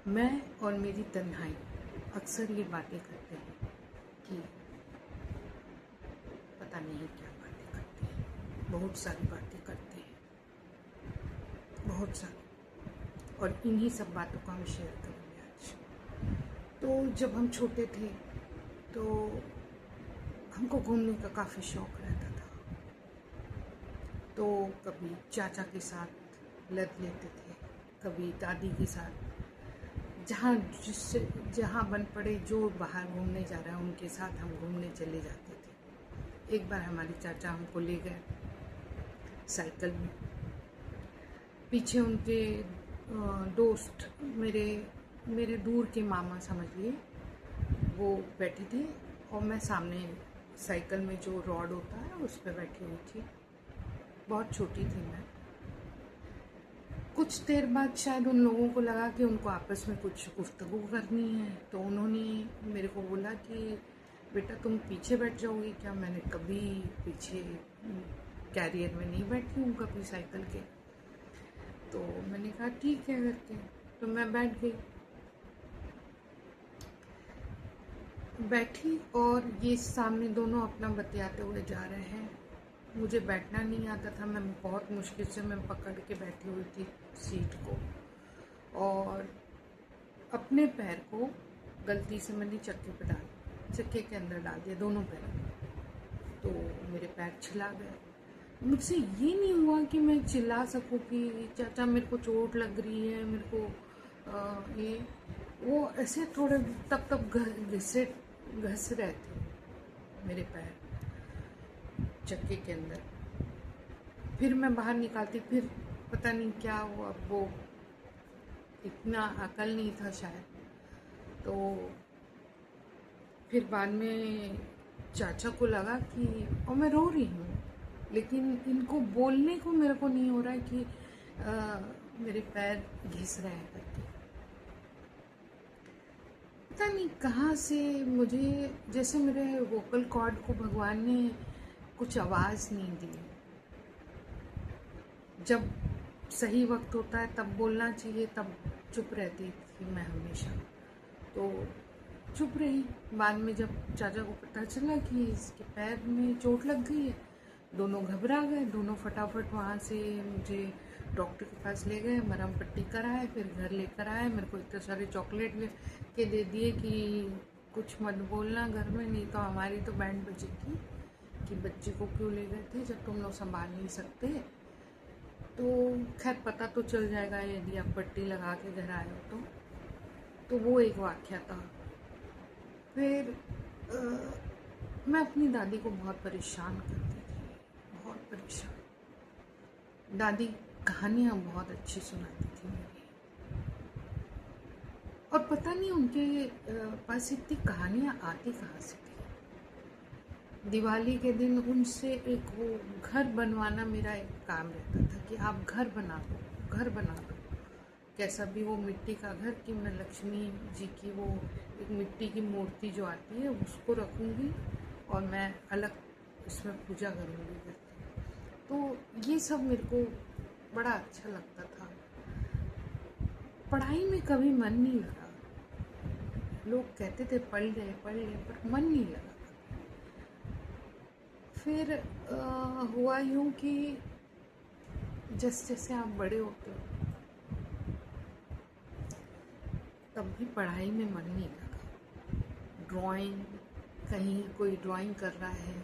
मैं और मेरी तन्हाई अक्सर ये बातें करते हैं कि पता नहीं क्या बातें करते हैं। बहुत सारी बातें करते हैं, बहुत सारी, और इन्हीं सब बातों को हम शेयर करेंगे आज। तो जब हम छोटे थे तो हमको घूमने का काफ़ी शौक रहता था। तो कभी चाचा के साथ लद लेते थे, कभी दादी के साथ, जहाँ बन पड़े, जो बाहर घूमने जा रहा है उनके साथ हम घूमने चले जाते थे। एक बार हमारे चाचा हमको ले गए साइकिल में। पीछे उनके दोस्त, मेरे दूर के मामा समझिए, वो बैठे थे और मैं सामने साइकिल में जो रॉड होता है उस पर बैठी हुई थी। बहुत छोटी थी मैं। कुछ देर बाद शायद उन लोगों को लगा कि उनको आपस में कुछ गुफ्तगू करनी है, तो उन्होंने मेरे को बोला कि बेटा तुम पीछे बैठ जाओगी क्या। मैंने कभी पीछे कैरियर में नहीं बैठी हूँ कभी साइकिल के। तो मैंने कहा ठीक है करके, तो मैं बैठी और ये सामने दोनों अपना बतियाते हुए जा रहे हैं। मुझे बैठना नहीं आता था, मैं बहुत मुश्किल से मैं पकड़ के बैठी हुई थी सीट को, और अपने पैर को गलती से मैंने चक्के के अंदर डाल दिया, दोनों पैर। तो मेरे पैर छिला गए। मुझसे ये नहीं हुआ कि मैं चिल्ला सकूं कि चाचा मेरे को चोट लग रही है, मेरे को ये वो ऐसे थोड़े तब घस रहे थे मेरे पैर चक्के के अंदर। फिर मैं बाहर निकालती, फिर पता नहीं क्या हुआ, वो इतना अकल नहीं था शायद। तो फिर बाद में चाचा को लगा कि, और मैं रो रही हूँ लेकिन इनको बोलने को मेरे को नहीं हो रहा है कि मेरे पैर घिस रहे हैं करके। पता नहीं कहाँ से मुझे, जैसे मेरे वोकल कॉर्ड को भगवान ने कुछ आवाज़ नहीं दी। जब सही वक्त होता है तब बोलना चाहिए, तब चुप रहती थी मैं हमेशा। तो चुप रही। बाद में जब चाचा को पता चला कि इसके पैर में चोट लग गई है, दोनों घबरा गए। दोनों फटाफट वहाँ से मुझे डॉक्टर के पास ले गए, मरहम पट्टी कराए, फिर घर लेकर आए। मेरे को इतने सारे चॉकलेट के दे दिए कि कुछ मत बोलना घर में, नहीं तो हमारी तो बैंड बजेगी कि बच्चे को क्यों ले गए थे जब तुम लोग संभाल नहीं सकते। तो खैर पता तो चल जाएगा यदि आप पट्टी लगा के घर आए हो तो वो एक वाक़या था। फिर मैं अपनी दादी को बहुत परेशान करती थी, बहुत परेशान। दादी कहानियाँ बहुत अच्छी सुनाती थी मेरी, और पता नहीं उनके पास इतनी कहानियाँ आती कहाँ से थी। दिवाली के दिन उनसे एक वो घर बनवाना मेरा एक काम रहता था कि आप घर बना दो, कैसा भी वो मिट्टी का घर, कि मैं लक्ष्मी जी की वो एक मिट्टी की मूर्ति जो आती है उसको रखूँगी और मैं अलग उसमें पूजा करूँगी करके। तो ये सब मेरे को बड़ा अच्छा लगता था। पढ़ाई में कभी मन नहीं लगा। लोग कहते थे पढ़ ले, पर मन नहीं लगा। फिर हुआ यूँ कि जैसे जैसे आप बड़े होते हो तब भी पढ़ाई में मन नहीं लगा। ड्राइंग, कहीं कोई ड्राइंग कर रहा है,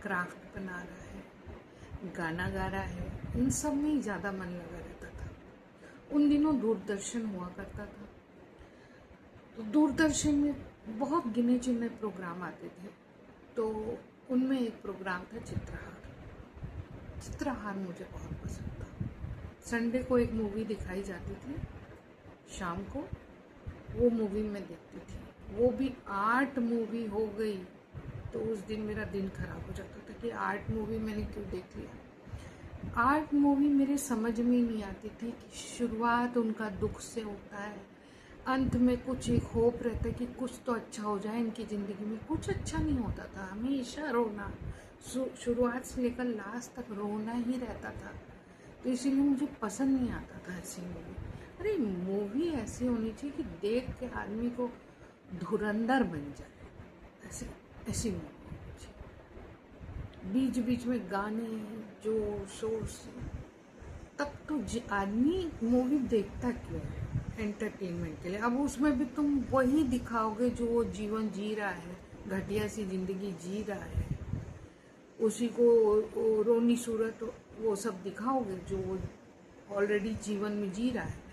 क्राफ्ट बना रहा है, गाना गा रहा है, इन सब में ही ज़्यादा मन लगा रहता था। उन दिनों दूरदर्शन हुआ करता था, तो दूरदर्शन में बहुत गिने चुने प्रोग्राम आते थे। तो उनमें एक प्रोग्राम था चित्रहार मुझे बहुत पसंद था। संडे को एक मूवी दिखाई जाती थी शाम को, वो मूवी मैं देखती थी। वो भी आर्ट मूवी हो गई तो उस दिन मेरा दिन खराब हो जाता था कि आर्ट मूवी मैंने क्यों देख लिया। आर्ट मूवी मेरे समझ में ही नहीं आती थी कि शुरुआत उनका दुख से होता है, अंत में कुछ एक होप रहता है कि कुछ तो अच्छा हो जाए इनकी ज़िंदगी में। कुछ अच्छा नहीं होता था, हमेशा रोना, शुरुआत से लेकर लास्ट तक रोना ही रहता था। तो इसीलिए मुझे पसंद नहीं आता था ऐसी मूवी। अरे मूवी ऐसी ऐसी होनी चाहिए कि देख के आदमी को धुरंधर बन जाए, ऐसी ऐसी मूवी होनी चाहिए। बीच बीच में गाने जोर शोर से, तब तो आदमी मूवी देखता क्यों है? एंटरटेनमेंट के लिए। अब उसमें भी तुम वही दिखाओगे जो वो जीवन जी रहा है, घटिया सी जिंदगी जी रहा है, उसी को रोनी सूरत वो सब दिखाओगे जो वो ऑलरेडी जीवन में जी रहा है,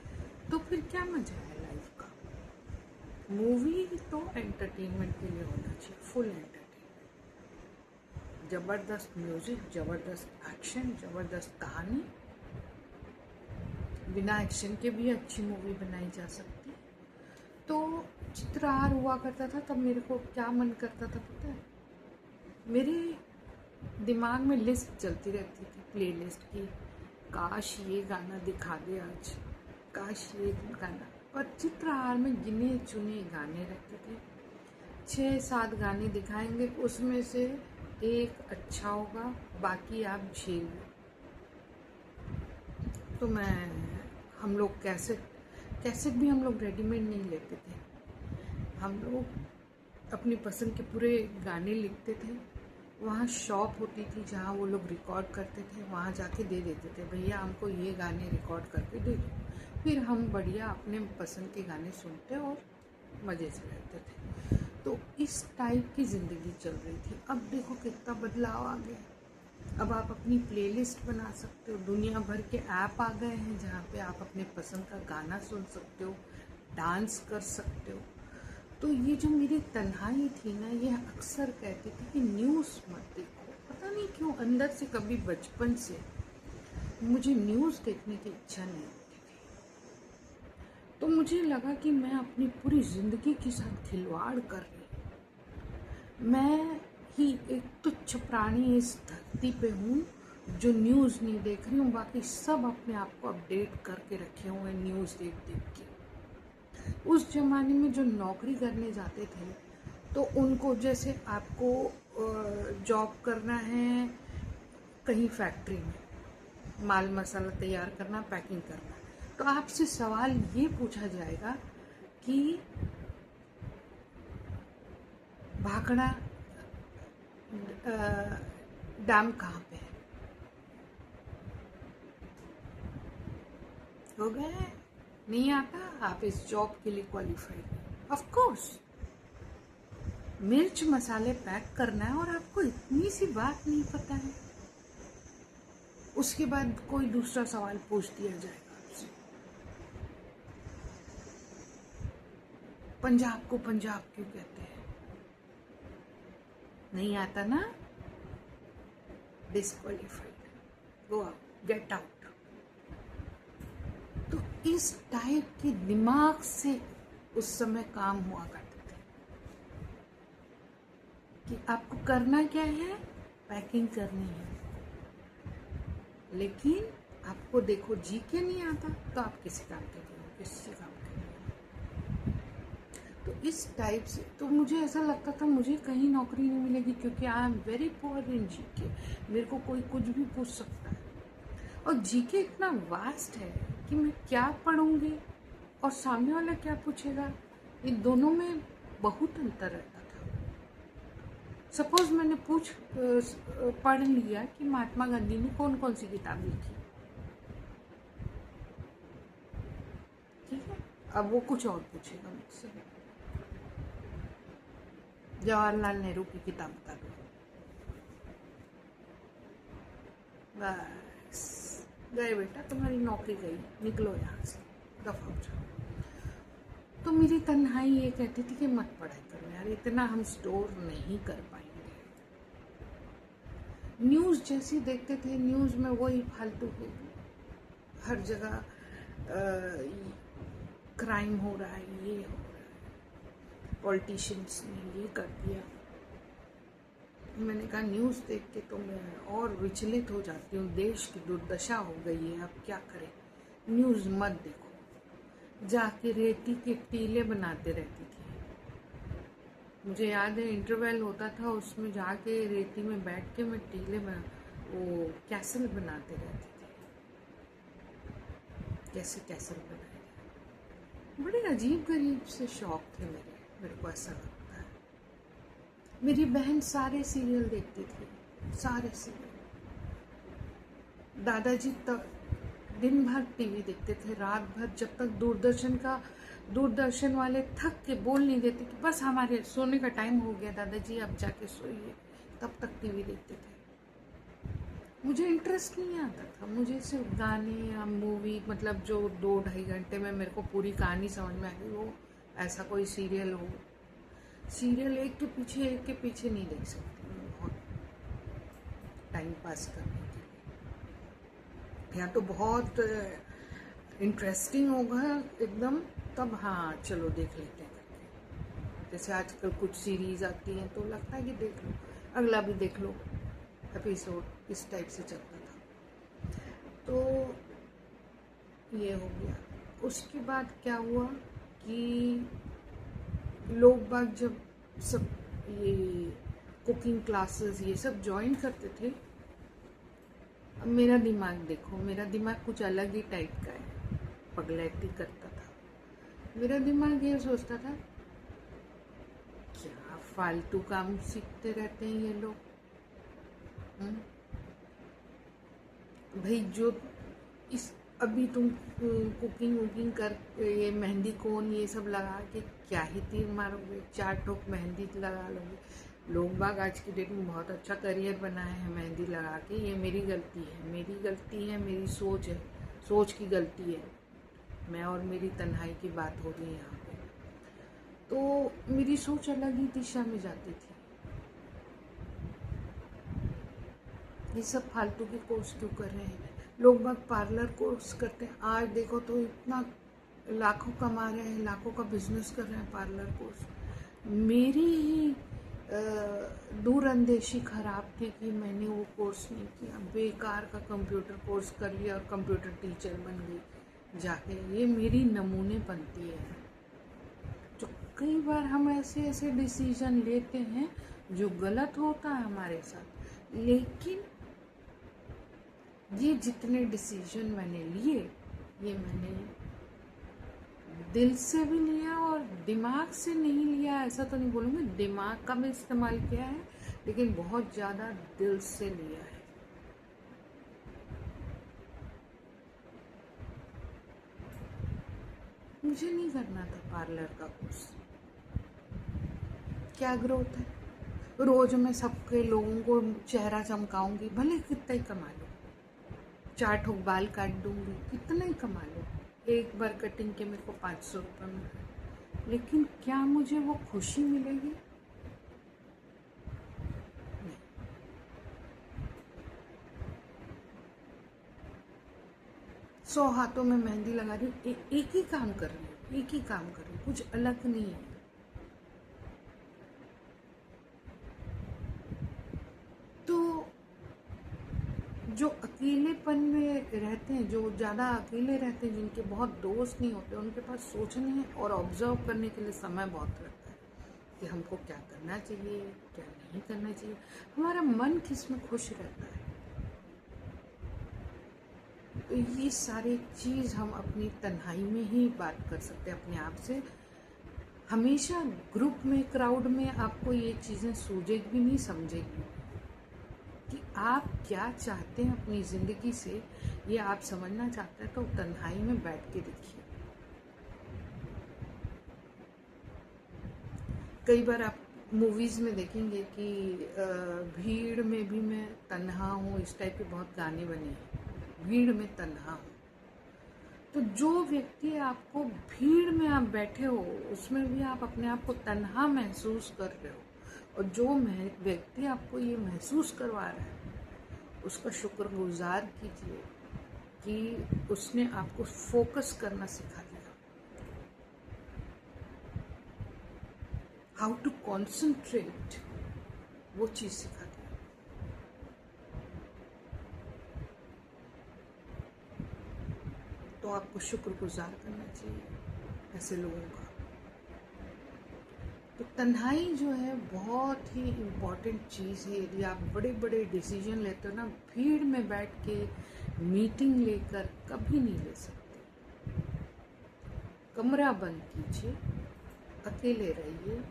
तो फिर क्या मजा है लाइफ का? मूवी तो एंटरटेनमेंट के लिए होना चाहिए, फुल एंटरटेनमेंट, जबरदस्त म्यूजिक, जबरदस्त एक्शन, जबरदस्त कहानी। बिना एक्शन के भी अच्छी मूवी बनाई जा सकती। तो चित्रहार हुआ करता था तब मेरे को क्या मन करता था पता है? मेरे दिमाग में लिस्ट चलती रहती थी, प्लेलिस्ट की, काश ये गाना दिखा दे आज, काश ये गाना। और चित्रहार में गिने चुने गाने रहते थे, 6-7 गाने दिखाएंगे, उसमें से एक अच्छा होगा, बाकी आप झेल लो। तो हम लोग कैसेट भी हम लोग रेडीमेड नहीं लेते थे, हम लोग अपनी पसंद के पूरे गाने लिखते थे। वहाँ शॉप होती थी जहाँ वो लोग रिकॉर्ड करते थे, वहाँ जाके दे देते थे, भैया हमको ये गाने रिकॉर्ड करके दे दो। फिर हम बढ़िया अपने पसंद के गाने सुनते और मज़े से रहते थे। तो इस टाइप की ज़िंदगी चल रही थी। अब देखो कितना बदलाव आ गया। अब आप अपनी प्लेलिस्ट बना सकते हो, दुनिया भर के ऐप आ गए हैं जहाँ पे आप अपने पसंद का गाना सुन सकते हो, डांस कर सकते हो। तो ये जो मेरी तन्हाई थी ना, ये अक्सर कहती थी कि न्यूज़ मत देखो। पता नहीं क्यों अंदर से कभी बचपन से मुझे न्यूज़ देखने की इच्छा नहीं होती थी। तो मुझे लगा कि मैं अपनी पूरी ज़िंदगी के साथ खिलवाड़ कर रही। मैं ही एक तुच्छ प्राणी इस धरती पे हूँ जो न्यूज़ नहीं देख रही हूँ, बाकी सब अपने आप को अपडेट करके रखे हुए न्यूज़ देख देख के। उस ज़माने में जो नौकरी करने जाते थे तो उनको, जैसे आपको जॉब करना है कहीं फैक्ट्री में, माल मसाला तैयार करना, पैकिंग करना, तो आपसे सवाल ये पूछा जाएगा कि भाखड़ा डैम कहाँ पे है? हो गया? नहीं आता? आप इस जॉब के लिए क्वालिफाइड? Of course. मिर्च मसाले पैक करना है और आपको इतनी सी बात नहीं पता है। उसके बाद कोई दूसरा सवाल पूछ दिया जाएगा आपसे, पंजाब को पंजाब क्यों कहते हैं? नहीं आता ना? Disqualified, go out, get out. तो इस टाइप के दिमाग से उस समय काम हुआ करते थे कि आपको करना क्या है, पैकिंग करनी है। लेकिन आपको देखो जीके नहीं आता तो आप किसी काम के लिए हो, किसी काम के लिए। तो इस टाइप से तो मुझे ऐसा लगता था मुझे कहीं नौकरी नहीं मिलेगी, क्योंकि I am very poor in GK. मेरे को कोई कुछ भी पूछ सकता है, और जीके इतना वास्ट है कि मैं क्या पढ़ूंगी और सामने वाला क्या पूछेगा, इन दोनों में बहुत अंतर रहता था। सपोज मैंने पढ़ लिया कि महात्मा गांधी ने कौन कौन सी किताब लिखी, ठीक है, अब वो कुछ और पूछेगा मुझसे, जवाहरलाल नेहरू की किताब बता दो, बस गए बेटा, तुम्हारी नौकरी गई, निकलो यहाँ से, दफा हो जाओ। तो मेरी तन्हाई ये कहती थी कि मत पढ़ाई करो यार, इतना हम स्टोर नहीं कर पाएंगे। न्यूज़ जैसी देखते थे, न्यूज़ में वही फालतू हो, हर जगह क्राइम हो रहा है, ये हो रहा है, पॉलिटिशियंस ने ये कर दिया। मैंने कहा न्यूज़ देख के तो मैं और विचलित हो जाती हूँ, देश की दुर्दशा हो गई है, अब क्या करें, न्यूज़ मत देखो। जाके रेती के टीले बनाते रहती थी। मुझे याद है इंटरवल होता था, उसमें जाके रेती में बैठ के मैं टीले में वो कैसल बनाते रहती थी। कैसे कैसल बनाए, बड़े अजीब गरीब से शौक थे मेरे को ऐसा लगता है। मेरी बहन सारे सीरियल देखती थी, सारे सीरियल। दादाजी दिन भर टीवी देखते थे, रात भर, जब तक दूरदर्शन वाले थक के बोल नहीं देते कि बस हमारे सोने का टाइम हो गया दादाजी अब जाके सोइए, तब तक टीवी देखते थे। मुझे इंटरेस्ट नहीं आता था, मुझे सिर्फ गाने या मूवी, मतलब जो 2-2.5 घंटे में मेरे को पूरी कहानी समझ में आ गई, वो ऐसा कोई सीरियल हो। सीरियल एक के पीछे नहीं देख सकती मैं, बहुत टाइम पास करने के लिए। या तो बहुत इंटरेस्टिंग होगा एकदम, तब हाँ चलो देख लेते हैं करके। जैसे आजकल कुछ सीरीज आती हैं तो लगता है कि देख लो, अगला भी देख लो, एपिसोड इस टाइप से चलता था। तो ये हो गया। उसके बाद क्या हुआ कि लोग बाग जब सब ये कुकिंग क्लासेस ये सब ज्वाइन करते थे, अब मेरा दिमाग देखो, मेरा दिमाग कुछ अलग ही टाइप का है, पगलैती करता था। मेरा दिमाग ये सोचता था क्या फालतू काम सीखते रहते हैं ये लोग। भाई जो इस अभी तुम कुकिंग वुकिंग कर ये मेहंदी कोन ये सब लगा के क्या ही तीर मारोगे, 4 ठोक मेहंदी लगा लोगे। लोग बाग आज की डेट में बहुत अच्छा करियर बनाए हैं मेहंदी लगा के। ये मेरी गलती है, मेरी सोच है, सोच की गलती है। मैं और मेरी तन्हाई की बात हो रही है यहाँ पे। तो मेरी सोच अलग ही दिशा में जाती थी। ये सब फालतू के कोर्स क्यों कर रहे हैं लोग बाग? पार्लर कोर्स करते हैं, आज देखो तो इतना लाखों कमा रहे हैं, लाखों का बिजनेस कर रहे हैं पार्लर कोर्स। मेरी ही दूरअंदेशी खराब थी कि मैंने वो कोर्स नहीं किया, बेकार का कंप्यूटर कोर्स कर लिया और कंप्यूटर टीचर बन गई जाके। ये मेरी नमूने बनती है। तो कई बार हम ऐसे डिसीजन लेते हैं जो गलत होता है हमारे साथ, लेकिन ये जितने डिसीजन मैंने लिए, ये मैंने दिल से भी लिया और दिमाग से नहीं लिया, ऐसा तो नहीं बोलूँगी, दिमाग का भी इस्तेमाल किया है, लेकिन बहुत ज़्यादा दिल से लिया है। मुझे नहीं करना था पार्लर का कोर्स। क्या ग्रोथ है? रोज मैं सबके लोगों को चेहरा चमकाऊंगी, भले कितना ही कमा लो, 4 ठोक बाल काट दूंगी, कितना ही कमा लो, एक बार कटिंग के मेरे को 500 रुपये मिल रहे, लेकिन क्या मुझे वो खुशी मिलेगी? नहीं। 100 हाथों में मेहंदी लगा रही हूँ, एक ही काम कर रही हूँ, कुछ अलग नहीं है। जो अकेलेपन में रहते हैं, जो ज़्यादा अकेले रहते हैं, जिनके बहुत दोस्त नहीं होते, उनके पास सोचने और ऑब्जर्व करने के लिए समय बहुत रहता है कि हमको क्या करना चाहिए, क्या नहीं करना चाहिए, हमारा मन किस में खुश रहता है। तो ये सारी चीज़ हम अपनी तन्हाई में ही बात कर सकते हैं अपने आप से। हमेशा ग्रुप में, क्राउड में आपको ये चीज़ें सूझेगी भी नहीं, समझेगी कि आप क्या चाहते हैं अपनी ज़िंदगी से। ये आप समझना चाहते हैं तो तन्हाई में बैठ के देखिए। कई बार आप मूवीज़ में देखेंगे कि भीड़ में भी मैं तन्हा हूँ, इस टाइप के बहुत गाने बने हैं, भीड़ में तन्हा हूँ। तो जो व्यक्ति आपको भीड़ में आप बैठे हो उसमें भी आप अपने आप को तन्हा महसूस कर रहे हो, और जो व्यक्ति आपको ये महसूस करवा रहा है उसका शुक्रगुजार कीजिए कि उसने आपको फोकस करना सिखा दिया, हाउ टू कॉन्सेंट्रेट, वो चीज़ सिखा दिया। तो आपको शुक्रगुजार करना चाहिए ऐसे लोगों का। तो तन्हाई जो है बहुत ही इम्पॉर्टेंट चीज़ है। यदि आप बड़े बड़े डिसीजन लेते हो ना, भीड़ में बैठ के मीटिंग लेकर कभी नहीं ले सकते। कमरा बंद कीजिए, अकेले रहिए,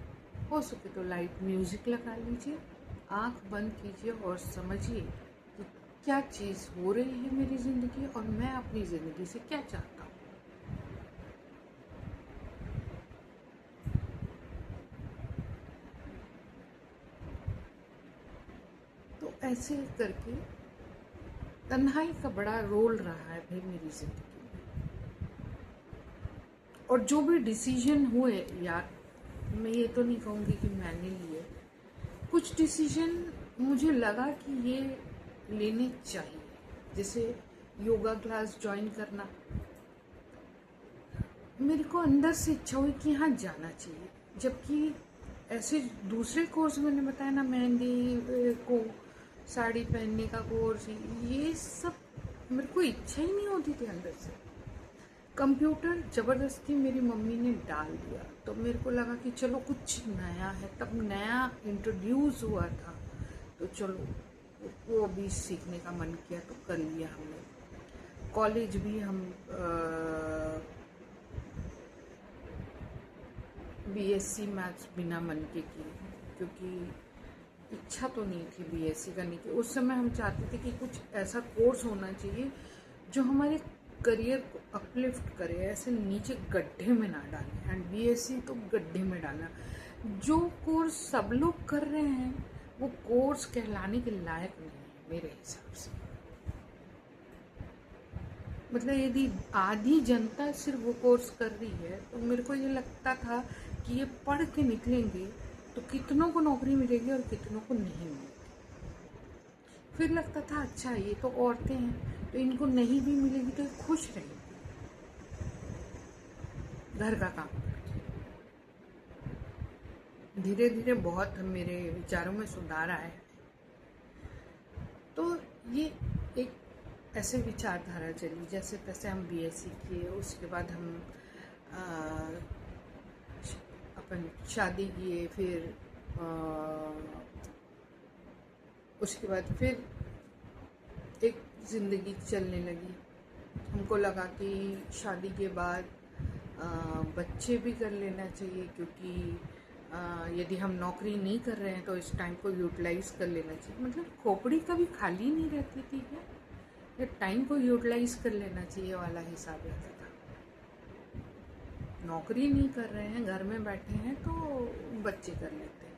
हो सके तो लाइट म्यूजिक लगा लीजिए, आंख बंद कीजिए और समझिए कि क्या चीज़ हो रही है मेरी ज़िंदगी और मैं अपनी ज़िंदगी से क्या चाहता हूँ। तो ऐसे करके तन्हाई का बड़ा रोल रहा है भाई मेरी ज़िंदगी में। और जो भी डिसीजन हुए यार, मैं ये तो नहीं कहूँगी कि मैंने लिए, कुछ डिसीजन मुझे लगा कि ये लेने चाहिए, जैसे योगा क्लास ज्वाइन करना। मेरे को अंदर से इच्छा हुई कि यहाँ जाना चाहिए, जबकि ऐसे दूसरे कोर्स मैंने बताया ना, मेहंदी को साड़ी पहनने का कोर्स, ये सब मेरे को इच्छा ही नहीं होती थी अंदर से। कंप्यूटर ज़बरदस्ती मेरी मम्मी ने डाल दिया, तो मेरे को लगा कि चलो कुछ नया है, तब नया इंट्रोड्यूस हुआ था, तो चलो वो भी सीखने का मन किया तो कर लिया हमने। कॉलेज भी हम बीएससी मैथ्स बिना मन के की, क्योंकि इच्छा तो नहीं थी बीएससी करने की। उस समय हम चाहते थे कि कुछ ऐसा कोर्स होना चाहिए जो हमारे करियर को अपलिफ्ट करे, ऐसे नीचे गड्ढे में ना डाले। एंड बीएससी तो गड्ढे में डाला। जो कोर्स सब लोग कर रहे हैं वो कोर्स कहलाने के लायक नहीं है मेरे हिसाब से। मतलब यदि आधी जनता सिर्फ वो कोर्स कर रही है, तो मेरे को ये लगता था कि ये पढ़ के निकलेंगे तो कितनों को नौकरी मिलेगी और कितनों को नहीं मिलेगी। फिर लगता था अच्छा ये तो औरतें हैं, तो इनको नहीं भी मिलेगी तो खुश रहेंगी घर का काम करके। धीरे धीरे बहुत मेरे विचारों में सुधार आया है। तो ये एक ऐसे विचारधारा चली, जैसे तैसे हम बीएससी किए, उसके बाद हम अपन शादी किए, फिर उसके बाद फिर एक ज़िंदगी चलने लगी। हमको लगा कि शादी के बाद बच्चे भी कर लेना चाहिए, क्योंकि यदि हम नौकरी नहीं कर रहे हैं तो इस टाइम को यूटिलाइज कर लेना चाहिए। मतलब खोपड़ी कभी खाली नहीं रहती थी क्या, ये टाइम को यूटिलाइज कर लेना चाहिए वाला हिसाब रहता था। नौकरी नहीं कर रहे हैं, घर में बैठे हैं, तो बच्चे कर लेते हैं।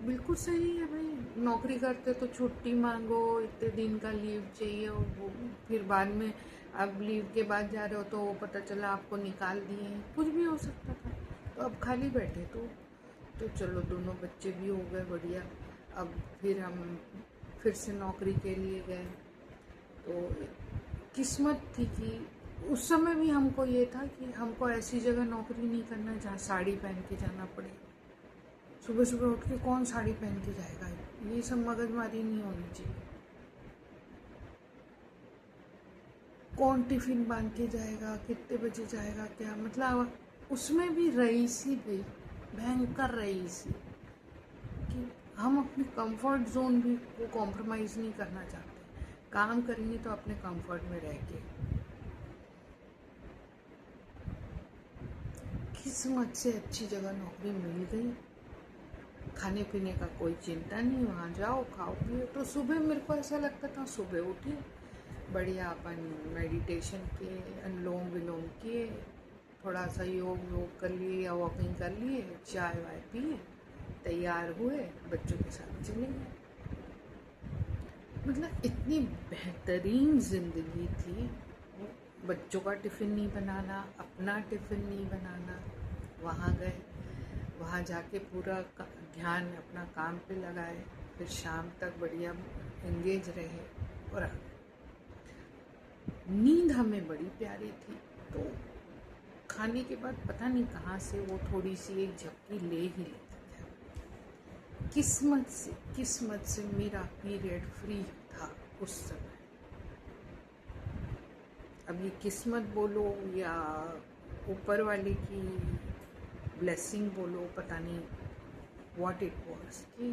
बिल्कुल सही है भाई, नौकरी करते तो छुट्टी मांगो, इतने दिन का लीव चाहिए, और वो फिर बाद में अब लीव के बाद जा रहे हो तो पता चला आपको निकाल दिए हैं, कुछ भी हो सकता था। तो अब खाली बैठे तो चलो दोनों बच्चे भी हो गए बढ़िया। अब फिर हम फिर से नौकरी के लिए गए। तो किस्मत थी कि उस समय भी हमको ये था कि हमको ऐसी जगह नौकरी नहीं करना जहाँ साड़ी पहन के जाना पड़े। सुबह सुबह उठ के कौन साड़ी पहन के जाएगा, ये सब मगजमारी नहीं होनी चाहिए। कौन टिफिन बांध के जाएगा, कितने बजे जाएगा, क्या मतलब। उसमें भी रईसी भी, भयंकर रईसी, कि हम अपने कंफर्ट जोन भी को कॉम्प्रोमाइज़ नहीं करना चाहते। काम करेंगे तो अपने कंफर्ट में रह के। किस्मत से अच्छी जगह नौकरी मिल गई, खाने पीने का कोई चिंता नहीं, वहाँ जाओ खाओ पियो। तो सुबह मेरे को ऐसा लगता था, सुबह उठे बढ़िया अपन मेडिटेशन किए, अनुलोम विलोम किए, थोड़ा सा योग कर लिए या वॉकिंग कर लिए, चाय वाय पिए, तैयार हुए, बच्चों के साथ चले गए। मतलब इतनी बेहतरीन ज़िंदगी थी। बच्चों का टिफ़िन नहीं बनाना, अपना टिफ़िन नहीं बनाना, वहाँ गए, वहाँ जाके पूरा ध्यान अपना काम पे लगाए, फिर शाम तक बढ़िया एंगेज रहे और आ गए। नींद हमें बड़ी प्यारी थी, तो खाने के बाद पता नहीं कहाँ से वो थोड़ी सी एक झपकी ले ही लेता था। किस्मत से मेरा पीरियड फ्री था उस समय। अब ये किस्मत बोलो या ऊपर वाले की ब्लेसिंग बोलो, पता नहीं व्हाट इट वाज, कि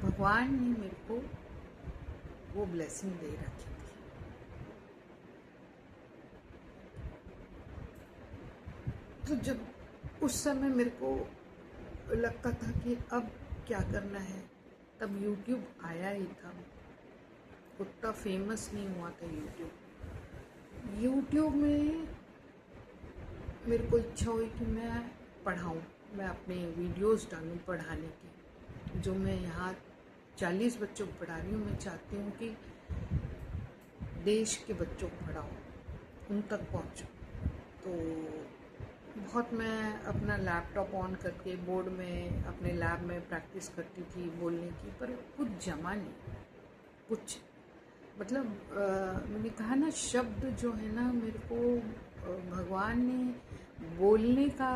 भगवान ने मेरे को वो ब्लेसिंग दे रखी थी। तो जब उस समय मेरे को लगता था कि अब क्या करना है, तब YouTube आया ही था, उतना फेमस नहीं हुआ था यूट्यूब में मेरे को इच्छा हुई कि मैं पढ़ाऊँ, मैं अपने वीडियोस डालूँ पढ़ाने की, जो मैं यहाँ 40 बच्चों को पढ़ा रही हूँ। मैं चाहती हूँ कि देश के बच्चों को पढ़ाऊँ, उन तक पहुँचूँ। तो बहुत मैं अपना लैपटॉप ऑन करके बोर्ड में अपने लैब में प्रैक्टिस करती थी बोलने की, पर कुछ जमा नहीं, कुछ मतलब मैंने कहा ना, शब्द जो है ना, मेरे को भगवान ने बोलने का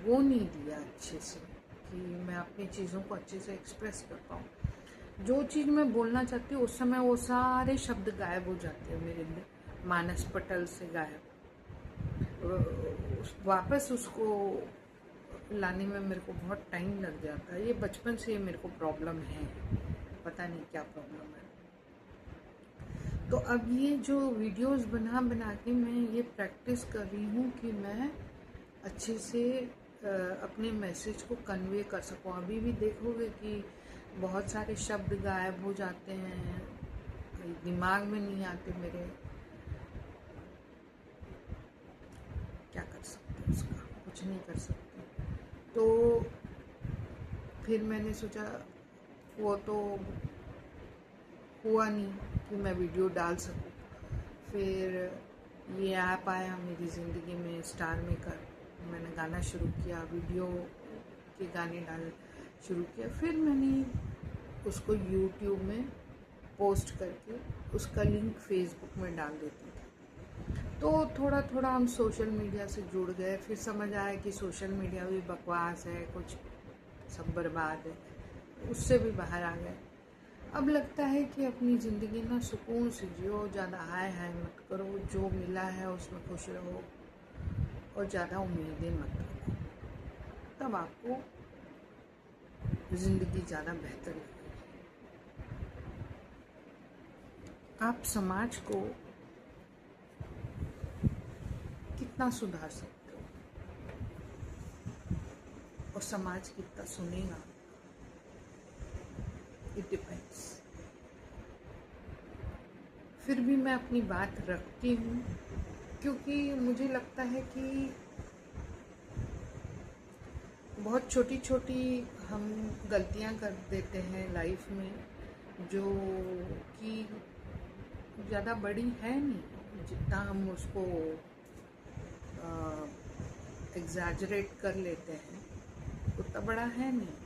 वो नहीं दिया अच्छे से कि मैं अपनी चीज़ों को अच्छे से एक्सप्रेस कर पाऊँ। जो चीज़ मैं बोलना चाहती हूँ उस समय वो सारे शब्द गायब हो जाते हैं मेरे मानस पटल से, गायब। वापस उसको लाने में मेरे को बहुत टाइम लग जाता है। ये बचपन से मेरे को प्रॉब्लम है, पता नहीं क्या प्रॉब्लम है। तो अब ये जो वीडियोस बना बना के मैं ये प्रैक्टिस कर रही हूँ कि मैं अच्छे से अपने मैसेज को कन्वे कर सकूँ। अभी भी देखोगे कि बहुत सारे शब्द गायब हो जाते हैं, दिमाग में नहीं आते मेरे। क्या कर सकते हैं उसका, कुछ नहीं कर सकते। तो फिर मैंने सोचा, वो तो हुआ नहीं कि मैं वीडियो डाल सकूं। फिर ये ऐप आया मेरी ज़िंदगी में, स्टार मेकर। मैंने गाना शुरू किया, वीडियो के गाने डाल शुरू किया। फिर मैंने उसको यूट्यूब में पोस्ट करके उसका लिंक फेसबुक में डाल देती थी। तो थोड़ा थोड़ा हम सोशल मीडिया से जुड़ गए। फिर समझ आया कि सोशल मीडिया भी बकवास है, कुछ सब बर्बाद है, उससे भी बाहर आ गए। अब लगता है कि अपनी ज़िंदगी ना सुकून से जियो, ज़्यादा हाय हाय मत करो, जो मिला है उसमें खुश रहो और ज़्यादा उम्मीदें मत रखो, तब आपको ज़िंदगी ज़्यादा बेहतर लगेगी। आप समाज को कितना सुधार सकते हो और समाज कितना सुनेगा, इट डिपेंड्स। फिर भी मैं अपनी बात रखती हूँ, क्योंकि मुझे लगता है कि बहुत छोटी छोटी हम गलतियाँ कर देते हैं लाइफ में, जो कि ज़्यादा बड़ी है नहीं, जितना हम उसको एग्जैजरेट कर लेते हैं उतना बड़ा है नहीं।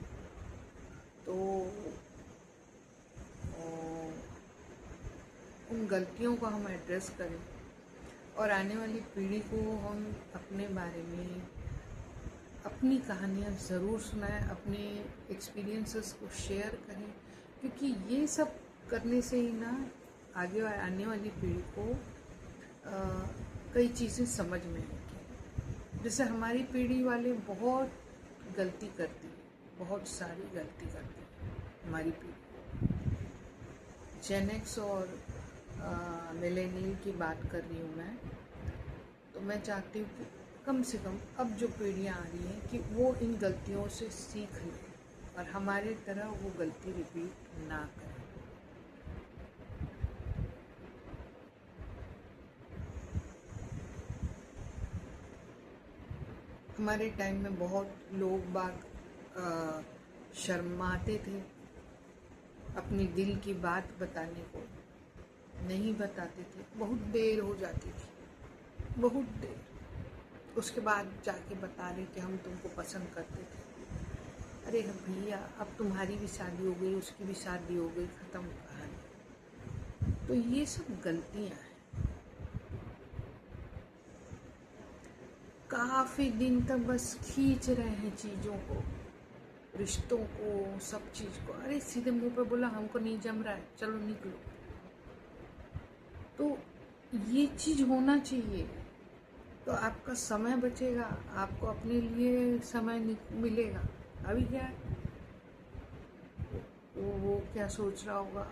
तो उन गलतियों को हम एड्रेस करें और आने वाली पीढ़ी को हम अपने बारे में अपनी कहानियाँ ज़रूर सुनाएं, अपने एक्सपीरियंसेस को शेयर करें, क्योंकि ये सब करने से ही ना आगे आने वाली पीढ़ी को कई चीज़ें समझ में आएंगी। जैसे हमारी पीढ़ी वाले बहुत गलती करती है, बहुत सारी गलती करती है हमारी पीढ़ी। जेन एक्स और मिलेनियल की बात कर रही हूँ मैं। तो मैं चाहती हूँ कि कम से कम अब जो पीढ़ियाँ आ रही हैं कि वो इन गलतियों से सीख लें और हमारे तरह वो गलती रिपीट ना करें। हमारे टाइम में बहुत लोग बाग शर्माते थे, अपनी दिल की बात बताने को नहीं बताते थे, बहुत देर हो जाती थी, बहुत देर। उसके बाद जाके बता रहे कि हम तुमको पसंद करते थे। अरे भैया, अब तुम्हारी भी शादी हो गई, उसकी भी शादी हो गई, ख़त्म कहानी। तो ये सब गलतियाँ हैं। काफ़ी दिन तक बस खींच रहे हैं चीज़ों को, रिश्तों को, सब चीज़ को। अरे सीधे मुंह पे बोला हमको नहीं जम रहा है, चलो निकलो। तो ये चीज़ होना चाहिए, तो आपका समय बचेगा, आपको अपने लिए समय मिलेगा। अभी क्या है, वो क्या सोच रहा होगा,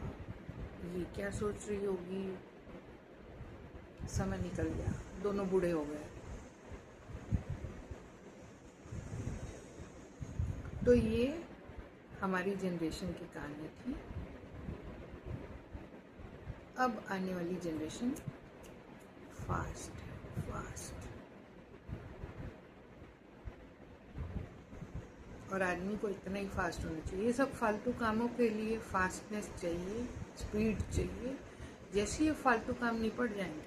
ये क्या सोच रही होगी, समय निकल गया, दोनों बूढ़े हो गए। तो ये हमारी जनरेशन की कहानी थी। अब आने वाली जनरेशन फास्ट और आदमी को इतना ही फास्ट होना चाहिए। ये सब फालतू कामों के लिए फास्टनेस चाहिए, स्पीड चाहिए। जैसे ये फालतू काम निपट जाएंगे,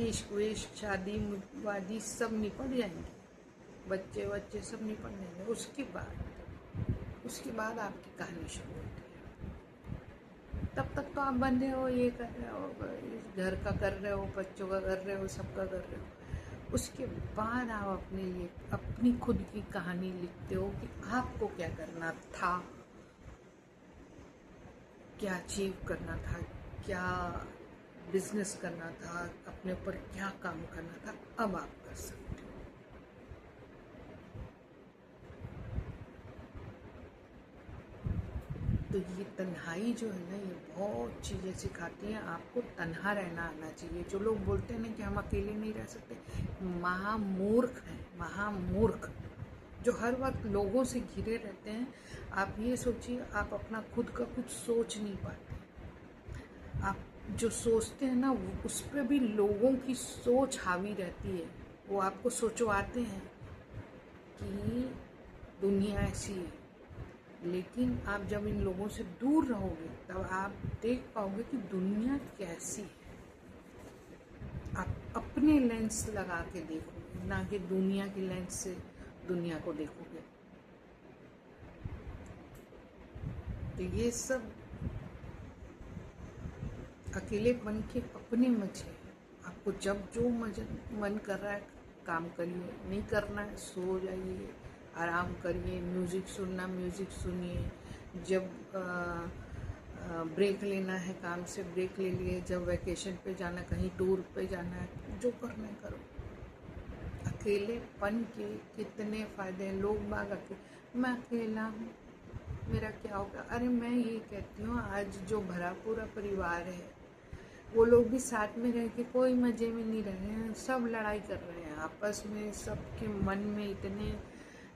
इश्क विश्क शादी वादी सब निपट जाएंगे, बच्चे बच्चे सब निपट जाएंगे, उसके बाद आपकी कहानी शुरू होती है। तब तक तो आप बंधे हो, ये कर रहे हो, घर का कर रहे हो, बच्चों का कर रहे हो, सबका कर रहे हो। उसके बाद आप अपने लिए अपनी खुद की कहानी लिखते हो कि आपको क्या करना था, क्या अचीव करना था, क्या बिजनेस करना था, अपने ऊपर क्या काम करना था। अब आप कर सकते हो। तो ये तन्हाई जो है ना, ये बहुत चीज़ें सिखाती हैं। आपको तन्हा रहना आना चाहिए। जो लोग बोलते हैं ना कि हम अकेले नहीं रह सकते, महामूर्ख हैं, महामूर्ख, जो हर वक्त लोगों से घिरे रहते हैं। आप ये सोचिए, आप अपना खुद का कुछ सोच नहीं पाते। आप जो सोचते हैं ना, उस पर भी लोगों की सोच हावी रहती है। वो आपको सोचवाते हैं कि दुनिया ऐसी है। लेकिन आप जब इन लोगों से दूर रहोगे तब आप देख पाओगे कि दुनिया कैसी है। आप अपने लेंस लगा के देखोगे, ना कि दुनिया की लेंस से दुनिया को देखोगे। तो ये सब अकेलेपन के अपने मजे हैं। आपको जब जो मन कर रहा है काम करिए, नहीं करना है सो जाइए, आराम करिए, म्यूज़िक सुनना म्यूज़िक सुनिए। जब ब्रेक लेना है काम से ब्रेक ले लिए, जब वैकेशन पे जाना, कहीं टूर पे जाना है, जो करना है करो। अकेलेपन के कितने फ़ायदे हैं। लोग बाग मैं अकेला हूँ, मेरा क्या होगा। अरे मैं ये कहती हूँ, आज जो भरा पूरा परिवार है वो लोग भी साथ में रह के कोई मज़े में नहीं रहे हैं, सब लड़ाई कर रहे हैं आपस में। सबके मन में इतने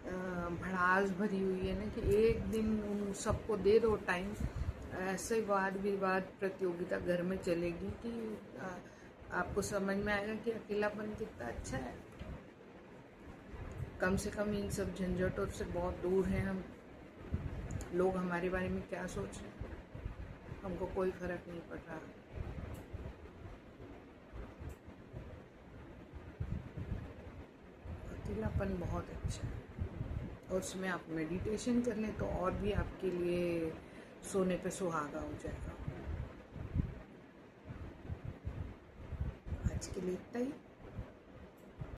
भड़ास भरी हुई है ना कि एक दिन उन सबको दे दो टाइम, ऐसे वाद विवाद प्रतियोगिता घर में चलेगी कि आपको समझ में आएगा कि अकेलापन कितना अच्छा है। कम से कम इन सब झंझटों से बहुत दूर हैं हम। लोग हमारे बारे में क्या सोच रहे हैं, हमको कोई फर्क नहीं पड़ रहा। अकेलापन बहुत अच्छा है, और उसमें आप मेडिटेशन कर लें तो और भी आपके लिए सोने पे सुहागा हो जाएगा। आज के लिए इतना ही।